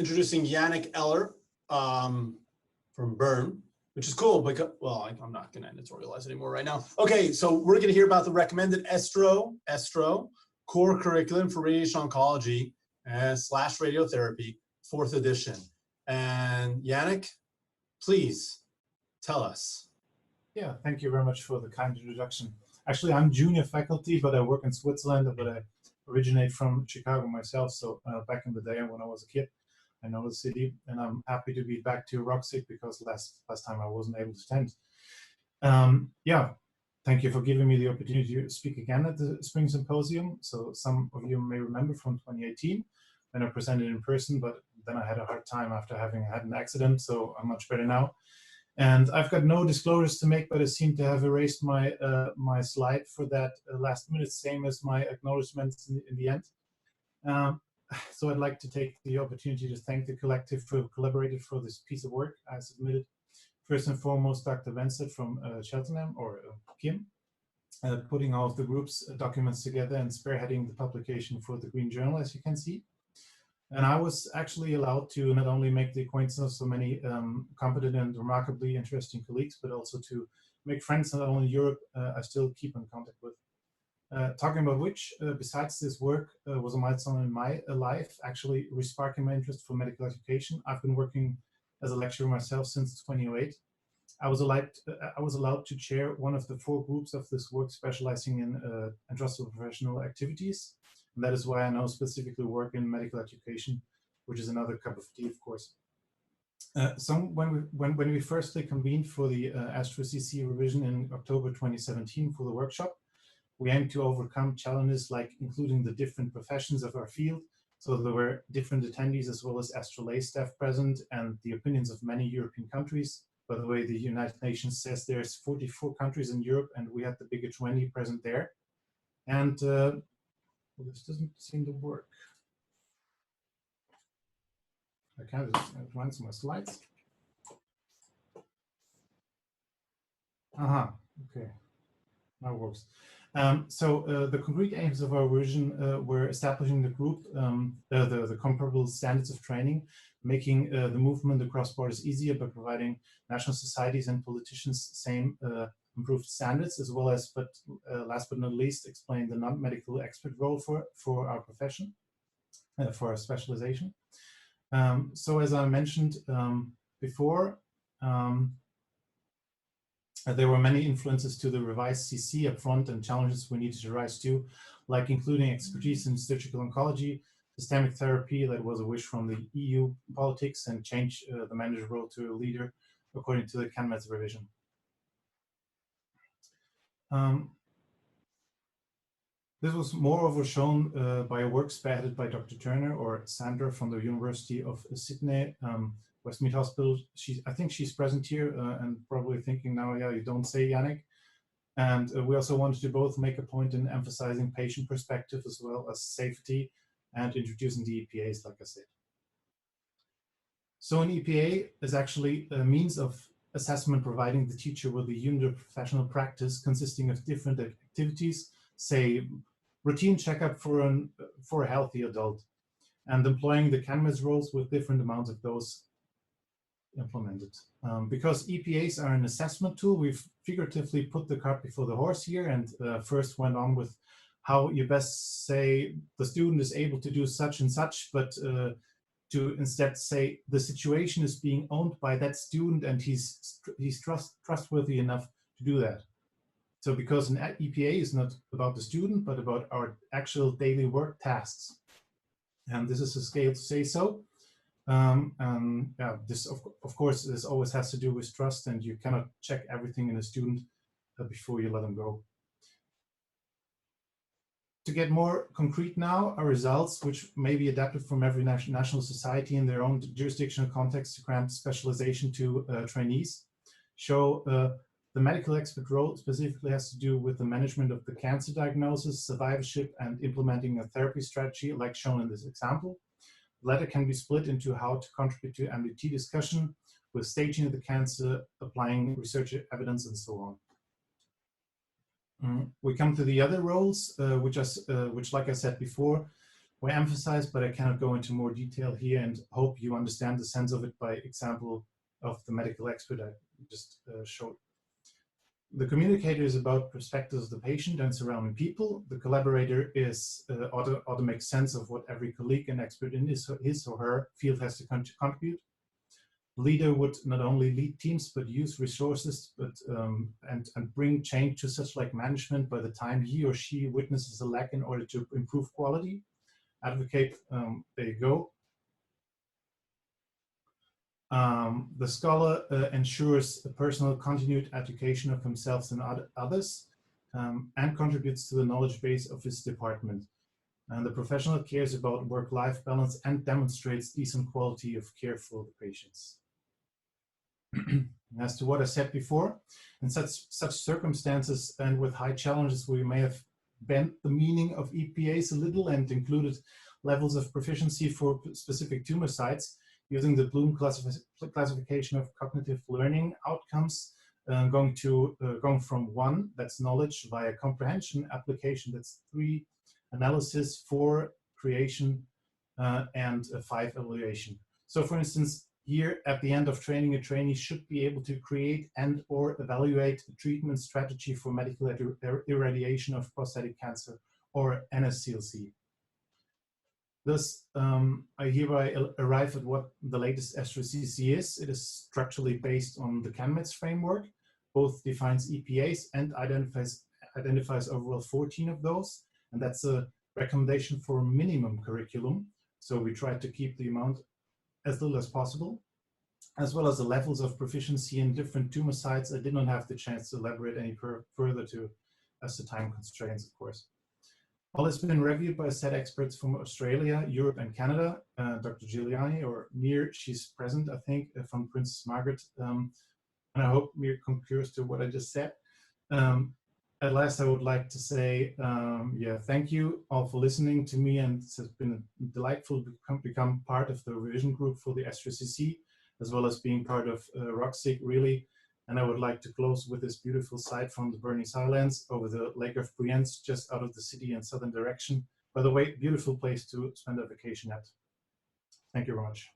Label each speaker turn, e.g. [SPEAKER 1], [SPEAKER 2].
[SPEAKER 1] introducing Yannick Eller from Bern, which is cool because, well, I'm not going to editorialize anymore right now. Okay, so we're going to hear about the recommended ESTRO core curriculum for radiation oncology / radiotherapy, 4th edition. And Yannick, please tell us.
[SPEAKER 2] Yeah, thank you very much for the kind introduction. Actually, I'm junior faculty, but I work in Switzerland, but I originate from Chicago myself. So back in the day when I was a kid, I know the city, and I'm happy to be back to ROECSG because last time I wasn't able to attend. Yeah, thank you for giving me the opportunity to speak again at the Spring Symposium. So some of you may remember from 2018 when I presented in person, but then I had a hard time after having had an accident, so I'm much better now. And I've got no disclosures to make, but I seem to have erased my my slide for that last minute, same as my acknowledgements in the end. So I'd like to take the opportunity to thank the collective who collaborated for this piece of work I submitted. First and foremost, Dr. Vincent from Cheltenham, or Kim, putting all of the group's documents together and spearheading the publication for the Green Journal, as you can see. And I was actually allowed to not only make the acquaintance of so many competent and remarkably interesting colleagues, but also to make friends not only in Europe, I still keep in contact with. Talking about which, besides this work, was a milestone in my life, actually resparking my interest for medical education. I've been working as a lecturer myself since 2008. I was allowed to chair one of the 4 groups of this work specializing in entrustable professional activities. And that is why I now specifically work in medical education, which is another cup of tea, of course. So when we firstly convened for the ESTRO CC revision in October 2017 for the workshop, we aimed to overcome challenges like including the different professions of our field. So there were different attendees as well as ESTRO lay staff present, and the opinions of many European countries. By the way, the United Nations says there's 44 countries in Europe, and we had the bigger 20 present there. And well, this doesn't seem to work. I can't advance my slides. Okay, now it works. So the concrete aims of our revision were establishing the group, the comparable standards of training, making the movement across borders easier by providing national societies and politicians same improved standards, as well as, but last but not least, explain the non-medical expert role for our profession, for our specialization. So as I mentioned before, there were many influences to the revised CC up front and challenges we needed to rise to, like including expertise in surgical oncology, systemic therapy, that was a wish from the EU politics, and change the manager role to a leader according to the CanMed's revision. This was moreover shown by a work spearheaded by Dr. Turner, or Sandra, from the University of Sydney, Westmead Hospital. I think she's present here and probably thinking now, yeah, you don't say, Yannick. And we also wanted to both make a point in emphasizing patient perspective as well as safety and introducing the EPAs, like I said. So an EPA is actually a means of assessment providing the teacher with a unit of professional practice consisting of different activities, say routine checkup for a healthy adult, and employing the CanMed's roles with different amounts of those implemented. Because EPAs are an assessment tool, we've figuratively put the cart before the horse here, and first went on with how you best say the student is able to do such and such, but to instead say the situation is being owned by that student and he's trustworthy enough to do that. So because an EPA is not about the student, but about our actual daily work tasks. And this is a scale to say so. Yeah, this of course, this always has to do with trust, and you cannot check everything in a student before you let them go. To get more concrete now, our results, which may be adapted from every national society in their own jurisdictional context to grant specialization to trainees, show the medical expert role specifically has to do with the management of the cancer diagnosis, survivorship, and implementing a therapy strategy, like shown in this example. The latter can be split into how to contribute to MDT discussion, with staging of the cancer, applying research evidence, and so on. We come to the other roles, which, like I said before, were emphasized, but I cannot go into more detail here, and hope you understand the sense of it by example of the medical expert I just showed. The communicator is about perspectives of the patient and surrounding people. The collaborator is ought to make sense of what every colleague and expert in his or her field has to contribute. The leader would not only lead teams but use resources, and bring change to such like management by the time he or she witnesses a lack in order to improve quality. Advocate, there you go. The scholar ensures a personal continued education of himself and others, and contributes to the knowledge base of his department. And the professional cares about work-life balance and demonstrates decent quality of care for the patients. As to what I said before, in such circumstances and with high challenges, we may have bent the meaning of EPAs a little and included levels of proficiency for specific tumor sites, using the Bloom classification of cognitive learning outcomes, going from 1, that's knowledge, via comprehension, application, that's 3, analysis, 4, creation, and 5, evaluation. So for instance, here at the end of training, a trainee should be able to create and or evaluate a treatment strategy for medical irradiation of prostatic cancer or NSCLC. Thus, I hereby arrive at what the latest ESTRO-CC is. It is structurally based on the CANMEDS framework. Both defines EPAs and identifies overall 14 of those. And that's a recommendation for minimum curriculum. So we try to keep the amount as little as possible, as well as the levels of proficiency in different tumor sites. I did not have the chance to elaborate any further as the time constraints, of course. All has been reviewed by set experts from Australia, Europe, and Canada. Dr. Giuliani, or Mir, she's present, I think, from Princess Margaret. And I hope Mir concurs to what I just said. At last, I would like to say, thank you all for listening to me, and it's been delightful to become part of the revision group for the ESTRO-CC, as well as being part of ROECSG, really. And I would like to close with this beautiful sight from the Bernese Highlands over the Lake of Brienz, just out of the city in southern direction. By the way, beautiful place to spend a vacation at. Thank you very much.